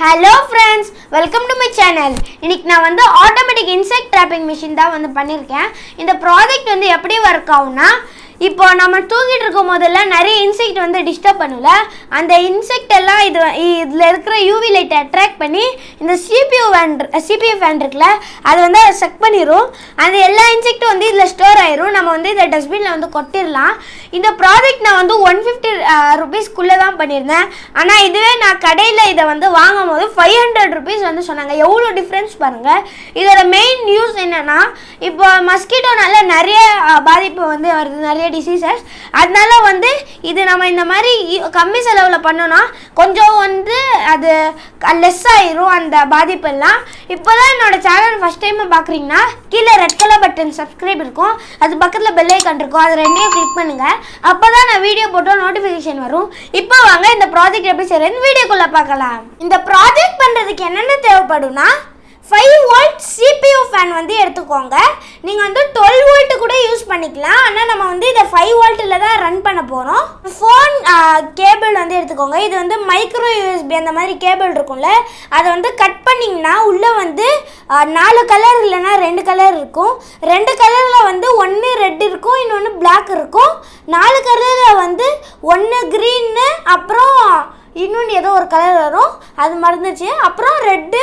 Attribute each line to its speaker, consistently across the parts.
Speaker 1: Hello friends, welcome to my channel. இன்னைக்கு நான் வந்து ஆட்டோமேட்டிக் இன்செக்ட் ட்ராப்பிங் மிஷின் தான் வந்து பண்ணிருக்கேன். இந்த ப்ராஜெக்ட் வந்து எப்படி வர்க் ஆகும்னா இப்போ நம்ம தூங்கிட்டு இருக்கும் போதெல்லாம் நிறைய இன்செக்ட் வந்து டிஸ்டர்ப் பண்ணல. அந்த இன்செக்ட் எல்லாம் இதில் இருக்கிற யூவி லைட்டை அட்ராக்ட் பண்ணி இந்த சிபியூ ஃபேன் இருக்குல்ல அது வந்து அதை செக் பண்ணிடும். அந்த எல்லா இன்செக்ட்டும் வந்து இதில் ஸ்டோர் ஆயிரும். நம்ம வந்து இதை டஸ்ட்பினில் வந்து கொட்டிடலாம். இந்த ப்ராஜெக்ட் நான் வந்து 150 rupeesக்குள்ளே தான் பண்ணியிருந்தேன். ஆனால் இதுவே நான் கடையில் இதை வந்து வாங்கும் போது 500 rupees வந்து சொன்னாங்க. எவ்வளோ டிஃப்ரென்ஸ் பாருங்கள். இதோட மெயின் நியூஸ் என்னென்னா இப்போ மஸ்கிட்டோனால நிறைய பாதிப்பு வந்து வருது, நிறைய டிசீசஸ். அதனால வந்து இது நம்ம இந்த மாதிரி கம்மி செலவில் பண்ணோன்னா கொஞ்சம் வந்து அது லெஸ் ஆயிரும் அந்த பாதிப்பெல்லாம். இப்போ தான் என்னோட சேனல் ஃபஸ்ட் டைம் பார்க்குறீங்கன்னா கீழே ரெட் கலர் பட்டன் சப்ஸ்கிரைப் இருக்கும், அது பக்கத்தில் பெல் ஐக்கான் இருக்கும், அது ரெண்டையும் கிளிக் பண்ணுங்கள். அப்போ தான் நான் வீடியோ போட்டோம் நோட்டிஃபிகேஷன் வரும். இப்போ வாங்க இந்த ப்ராஜெக்ட் எப்படி செய்யறதுன்னு வீடியோக்குள்ளே பார்க்கலாம். இந்த ப்ராஜெக்ட் பண்ணுறதுக்கு என்னென்ன தேவைப்படும்னா 5 volt CPU ஃபேன் வந்து எடுத்துக்கோங்க. நீங்கள் வந்து 12 volt கூட யூஸ் பண்ணிக்கலாம். ஆனால் நம்ம வந்து இதை 5 voltல தான் ரன் பண்ண போகிறோம். ஃபோன் கேபிள் வந்து எடுத்துக்கோங்க. இது வந்து மைக்ரோ USB அந்த மாதிரி கேபிள் இருக்கும்ல, அதை வந்து கட் பண்ணிங்கன்னா உள்ளே வந்து 4 கலர் இல்லைன்னா 2 கலர் இருக்கும். 2 கலரில் வந்து ஒன்று ரெட் இருக்கும், இன்னொன்று பிளாக் இருக்கும். 4 கலரில் வந்து ஒன்று க்ரீன்னு அப்புறம் இன்னொன்று ஏதோ ஒரு கலர் வரும், அது மறந்துச்சு. அப்புறம் ரெட்டு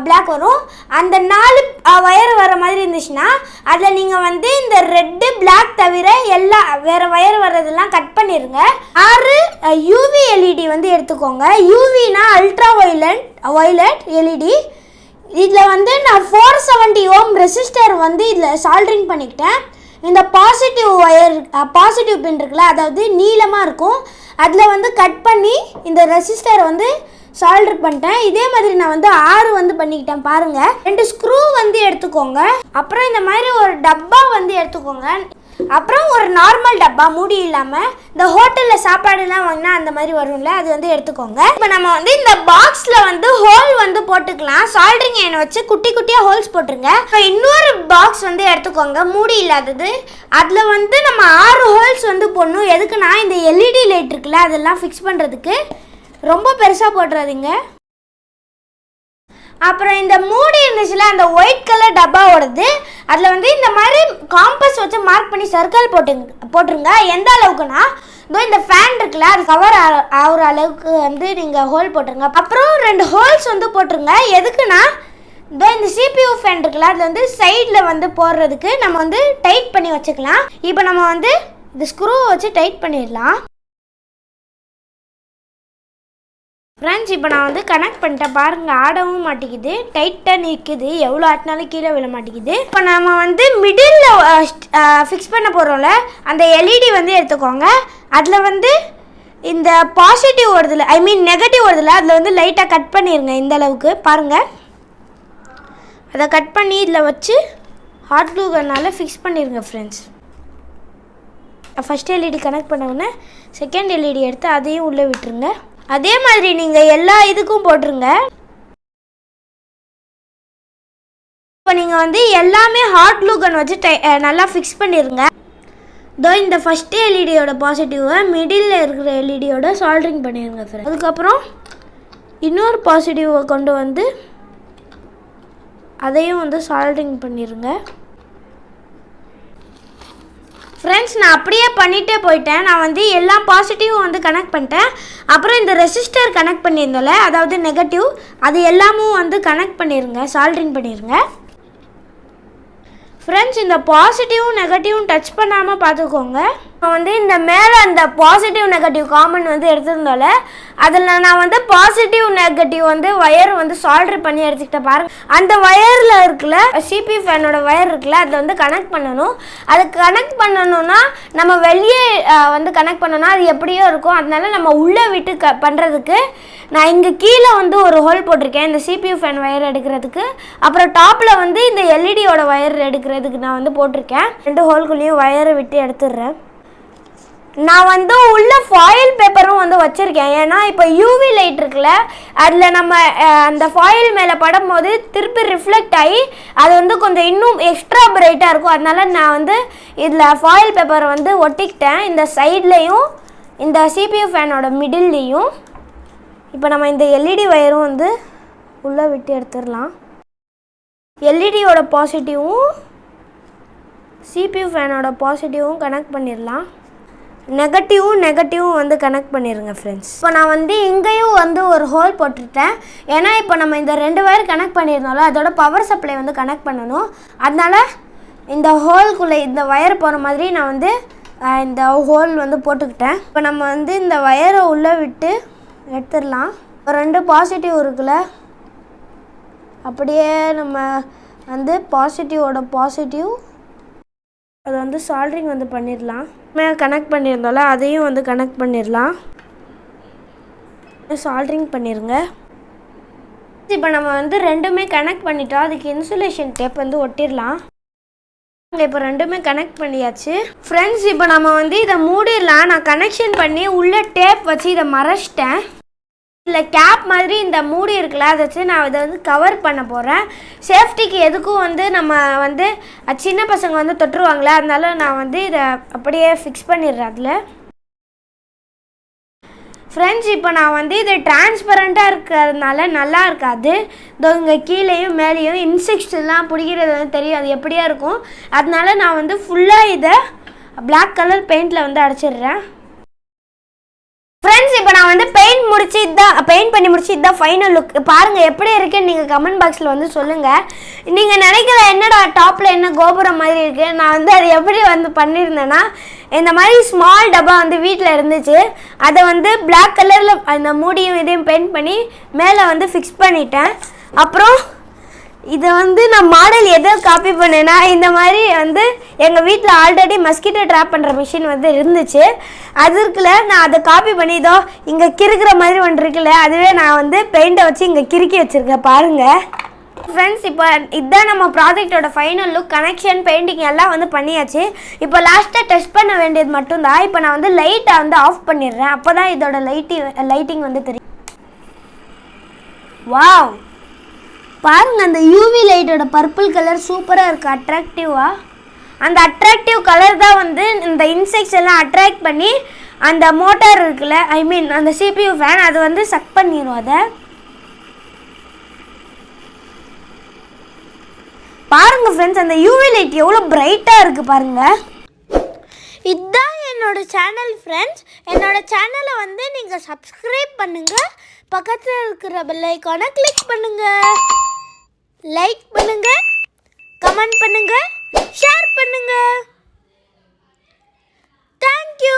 Speaker 1: பிளாக் வரும். அந்த 4 வயர் வர மாதிரி இருந்துச்சுன்னா அதில் நீங்கள் வந்து இந்த ரெட்டு பிளாக் தவிர எல்லா வேறு வயர் வர்றதெல்லாம் கட் பண்ணிடுங்க. 6 யூவி எல்இடி வந்து எடுத்துக்கோங்க. யூவினா அல்ட்ரா வயலட் எல்இடி. இதில் வந்து நான் 470 ohm ரெசிஸ்டர் வந்து இதில் சால்ட்ரிங் பண்ணிக்கிட்டேன். இந்த பாசிட்டிவ் பின் இருக்குல்ல, அதாவது நீளமாக இருக்கும், அதில் வந்து கட் பண்ணி இந்த ரெசிஸ்டரை வந்து சால்டர் பண்ணிட்டேன். இதே மாதிரி நான் வந்து 6 வந்து பண்ணிக்கிட்டேன் பாருங்கள். 2 ஸ்க்ரூ வந்து எடுத்துக்கோங்க. அப்புறம் இந்த மாதிரி ஒரு டப்பா வந்து எடுத்துக்கோங்க. அப்புறம் ஒரு நார்மல் டப்பா மூடி இல்லாமல் இந்த ஹோட்டலில் சாப்பாடுலாம் வாங்கினா அந்த மாதிரி வரும்ல, அது வந்து எடுத்துக்கோங்க. இப்போ நம்ம வந்து இந்த பாக்ஸில் வந்து ஹோல் வந்து போட்டுக்கலாம். சால்ட்ரிங் எண்ணை வச்சு குட்டி குட்டியாக ஹோல்ஸ் போட்டுருங்க. இப்போ இன்னொரு பாக்ஸ் வந்து எடுத்துக்கோங்க, மூடி இல்லாதது. அதில் வந்து நம்ம 6 ஹோல்ஸ் வந்து போடணும். எதுக்குன்னா இந்த எல்இடி லைட் இருக்குல்ல அதெல்லாம் ஃபிக்ஸ் பண்ணுறதுக்கு. ரொம்ப பெருசாக போட்டுறாதீங்க. அப்புறம் இந்த மூடி இருந்துச்சுல அந்த ஒயிட் கலர் டப்பாவோடது, அதில் வந்து இந்த மாதிரி காம்பஸ் வச்சு மார்க் பண்ணி சர்க்கிள் போட்டுருங்க. எந்த அளவுக்குன்னா இந்த ஃபேன் இருக்குல்ல அது கவர் ஆகிற அளவுக்கு வந்து நீங்கள் ஹோல் போட்டுருங்க. அப்புறம் 2 ஹோல்ஸ் வந்து போட்டுருங்க. எதுக்குன்னா இந்த CPU ஃபேன் இருக்குல்ல அதில் வந்து சைடில் வந்து போடுறதுக்கு நம்ம வந்து டைட் பண்ணி வச்சுக்கலாம். இப்போ நம்ம வந்து இந்த ஸ்க்ரூவை வச்சு டைட் பண்ணிடலாம். ஃப்ரெண்ட்ஸ், இப்போ நான் வந்து கனெக்ட் பண்ணிட்டேன் பாருங்கள். ஆடவும் மாட்டேங்குது, டைட்டாக நிற்குது, எவ்வளோ ஆட்டினாலும் கீழே விழ மாட்டேங்குது. இப்போ நம்ம வந்து மிடில் ஃபிக்ஸ் பண்ண போகிறோம்ல அந்த எல்இடி வந்து எடுத்துக்கோங்க. அதில் வந்து இந்த பாசிட்டிவ் வருதுல நெகட்டிவ் வருதுல அதில் வந்து லைட்டாக கட் பண்ணிடுங்க. இந்த அளவுக்கு பாருங்கள். அதை கட் பண்ணி இதில் வச்சு ஹாட் க்ளூ கன்னால ஃபிக்ஸ் பண்ணிடுங்க ஃப்ரெண்ட்ஸ். ஃபஸ்ட் எல்இடி கனெக்ட் பண்ண உடனே செகண்ட் எல்இடி எடுத்து அதையும் உள்ளே விட்டுருங்க. அதே மாதிரி நீங்கள் எல்லா இதுக்கும் போட்டுருங்க. இப்போ நீங்கள் வந்து எல்லாமே ஹாட் க்ளூ கன் வச்சு நல்லா ஃபிக்ஸ் பண்ணிடுங்க. இந்த ஃபஸ்ட் எல்இடியோட பாசிட்டிவை மிடில் இருக்கிற எல்இடியோட சால்ட்ரிங் பண்ணிடுங்க ஃப்ரெண்ட். அதுக்கப்புறம் இன்னொரு பாசிட்டிவை கொண்டு வந்து அதையும் வந்து சால்ட்ரிங் பண்ணிடுங்க. ஃப்ரெண்ட்ஸ், நான் அப்படியே பண்ணிகிட்டே போயிட்டேன். நான் வந்து எல்லா பாசிட்டிவும் வந்து கனெக்ட் பண்ணிட்டேன். அப்புறம் இந்த ரெசிஸ்டர் கனெக்ட் பண்ணியிருந்தோம்ல, அதாவது நெகட்டிவ், அது எல்லாமும் வந்து கனெக்ட் பண்ணிடுங்க, சால்ட்ரிங் பண்ணிடுங்க. ஃப்ரெண்ட்ஸ், இந்த பாசிட்டிவும் நெகட்டிவும் டச் பண்ணாமல் பார்த்துக்கோங்க. இப்போ வந்து இந்த மேலே அந்த பாசிட்டிவ் நெகட்டிவ் காமன் வந்து எடுத்திருந்தோம்ல, அதில் நான் வந்து பாசிட்டிவ் நெகட்டிவ் வந்து வயர் வந்து சால்டர் பண்ணி எடுத்துக்கிட்டேன் பாருங்கள். அந்த வயரில் இருக்குல்ல CPU ஃபேனோட வயர் இருக்குல்ல அதில் வந்து கனெக்ட் பண்ணணும். அது கனெக்ட் பண்ணணும்னா நம்ம வெளியே வந்து கனெக்ட் பண்ணோன்னா அது எப்படியோ இருக்கும். அதனால நம்ம உள்ளே விட்டு பண்ணுறதுக்கு நான் இங்கே கீழே வந்து ஒரு ஹோல் போட்டிருக்கேன் இந்த CPU ஃபேன் வயர் எடுக்கிறதுக்கு. அப்புறம் டாப்பில் வந்து இந்த எல்இடியோட வயர் எடுக்கிறதுக்கு நான் வந்து போட்டிருக்கேன். 2 ஹோல்குள்ளேயும் வயரை விட்டு எடுத்துடுறேன். நான் வந்து உள்ள ஃபாயில் பேப்பரும் வந்து வச்சுருக்கேன். ஏன்னா இப்போ யூவி லைட் இருக்குல்ல அதில் நம்ம அந்த ஃபாயில் மேலே படும்போது திருப்பி ரிஃப்ளெக்ட் ஆகி அது வந்து கொஞ்சம் இன்னும் எக்ஸ்ட்ரா பிரைட்டாக இருக்கும். அதனால நான் வந்து இதில் ஃபாயில் பேப்பரை வந்து ஒட்டிக்கிட்டேன் இந்த சைட்லேயும் இந்த CPU ஃபேனோட மிடில்லையும். இப்போ நம்ம இந்த எல்இடி வயரும் வந்து உள்ளே விட்டு எடுத்துடலாம். எல்இடியோட பாசிட்டிவும் CPU ஃபேனோட பாசிட்டிவும் கனெக்ட் பண்ணிடலாம். நெகட்டிவும் வந்து கனெக்ட் பண்ணிடுங்க ஃப்ரெண்ட்ஸ். இப்போ நான் வந்து இங்கேயும் வந்து ஒரு ஹோல் போட்டுட்டேன். ஏன்னா இப்போ நம்ம இந்த 2 வயர் கனெக்ட் பண்ணியிருந்தோம்ல, அதோட பவர் சப்ளை வந்து கனெக்ட் பண்ணணும். அதனால் இந்த ஹோல்குள்ளே இந்த வயர் போகிற மாதிரி நான் வந்து இந்த ஹோல் வந்து போட்டுக்கிட்டேன். இப்போ நம்ம வந்து இந்த வயரை உள்ளே விட்டு எடுத்துடலாம். 2 பாசிட்டிவ் இருக்குல்ல, அப்படியே நம்ம வந்து பாசிட்டிவோட பாசிட்டிவ் அது வந்து சால்ட்ரிங் வந்து பண்ணிடலாம். கனெக்ட் பண்ணியிருந்தோம்ல, அதையும் வந்து கனெக்ட் பண்ணிடலாம். சால்ட்ரிங் பண்ணிடுங்க. இப்போ நம்ம வந்து 2மே கனெக்ட் பண்ணிட்டோம். அதுக்கு இன்சுலேஷன் டேப் வந்து ஒட்டிடலாம். இப்போ 2மே கனெக்ட் பண்ணியாச்சு ஃப்ரெண்ட்ஸ். இப்போ நம்ம வந்து இதை மூடிடலாம். நான் கனெக்ஷன் பண்ணி உள்ளே டேப் வச்சு இதை மறைச்சிட்டேன். இல்லை கேப் மாதிரி இந்த மூடி இருக்குல்ல, அதை வச்சு நான் இதை வந்து கவர் பண்ண போகிறேன். சேஃப்டிக்கு எதுக்கும் வந்து நம்ம வந்து சின்ன பசங்க வந்து தொட்டுருவாங்களே, அதனால நான் வந்து இதை அப்படியே ஃபிக்ஸ் பண்ணிடுறேன் அதில். ஃப்ரெண்ட்ஸ், இப்போ நான் வந்து இது டிரான்ஸ்பரண்ட்டாக இருக்கிறதுனால நல்லா இருக்காது. இதோ இங்கே கீழேயும் மேலேயும் இன்செக்ட்ஸ் எல்லாம் பிடிக்கிறது வந்து தெரியும், அது எப்படியா இருக்கும். அதனால நான் வந்து ஃபுல்லாக இதை பிளாக் கலர் பெயிண்டில் வந்து அடிச்சிடுறேன். ஃப்ரெண்ட்ஸ், இப்போ நான் வந்து பெயிண்ட் பண்ணி முடிச்சு இதுதான் ஃபைனல் லுக். பாருங்கள் எப்படி இருக்குன்னு நீங்கள் கமெண்ட் பாக்ஸில் வந்து சொல்லுங்கள். நீங்கள் நினைக்கிற என்னடா டாப்பில் என்ன கோபுரம் மாதிரி இருக்குது, நான் வந்து அது எப்படி வந்து பண்ணியிருந்தேன்னா, இந்த மாதிரி ஸ்மால் டப்பா வந்து வீட்டில் இருந்துச்சு. அதை வந்து பிளாக் கலரில் அந்த மூடியும் இதையும் பெயிண்ட் பண்ணி மேலே வந்து ஃபிக்ஸ் பண்ணிட்டேன். அப்புறம் இதை வந்து நான் மாடல் எதோ காப்பி பண்ணேன்னா, இந்த மாதிரி வந்து எங்கள் வீட்டில் ஆல்ரெடி மஸ்கிட்டோ ட்ராப் பண்ணுற மிஷின் வந்து இருந்துச்சு. அது இருக்குல்ல, நான் அதை காப்பி பண்ணி இதோ இங்கே கிறுக்கிற மாதிரி ஒன்று இருக்குல்ல, அதுவே நான் வந்து பெயிண்டை வச்சு இங்கே கிறுக்கி வச்சுருக்கேன் பாருங்கள். ஃப்ரெண்ட்ஸ், இப்போ இதுதான் நம்ம ப்ராஜெக்டோட ஃபைனல் லுக். கனெக்ஷன் பெயிண்டிங் எல்லாம் வந்து பண்ணியாச்சு. இப்போ லாஸ்ட்டாக டெஸ்ட் பண்ண வேண்டியது மட்டும்தான். இப்போ நான் வந்து லைட்டை வந்து ஆஃப் பண்ணிடுறேன். அப்போ தான் இதோட லைட்டிங் வந்து தெரியும். வாவ், பாருங்கள், அந்த யூவி லைட்டோட பர்பிள் கலர் சூப்பராக இருக்குது, அட்ராக்டிவாக. அந்த அட்ராக்டிவ் கலர் தான் வந்து இந்த இன்செக்ட்ஸ் எல்லாம் அட்ராக்ட் பண்ணி அந்த மோட்டார் இருக்குல்ல, அந்த CPU ஃபேன் அது வந்து சக் பண்ணிடும். அதை பாருங்கள் ஃப்ரெண்ட்ஸ், அந்த யூவி லைட் எவ்வளோ பிரைட்டாக இருக்குது பாருங்கள். இதுதான் என்னோட சேனல் ஃப்ரெண்ட்ஸ். என்னோட சேனலை வந்து நீங்கள் சப்ஸ்கிரைப் பண்ணுங்கள். பக்கத்தில் இருக்கிற பெல் ஐக்கானை கிளிக் பண்ணுங்கள். லைக் பண்ணுங்கள், கமெண்ட் பண்ணுங்கள், ஷேர் பண்ணுங்கள். தேங்க்யூ.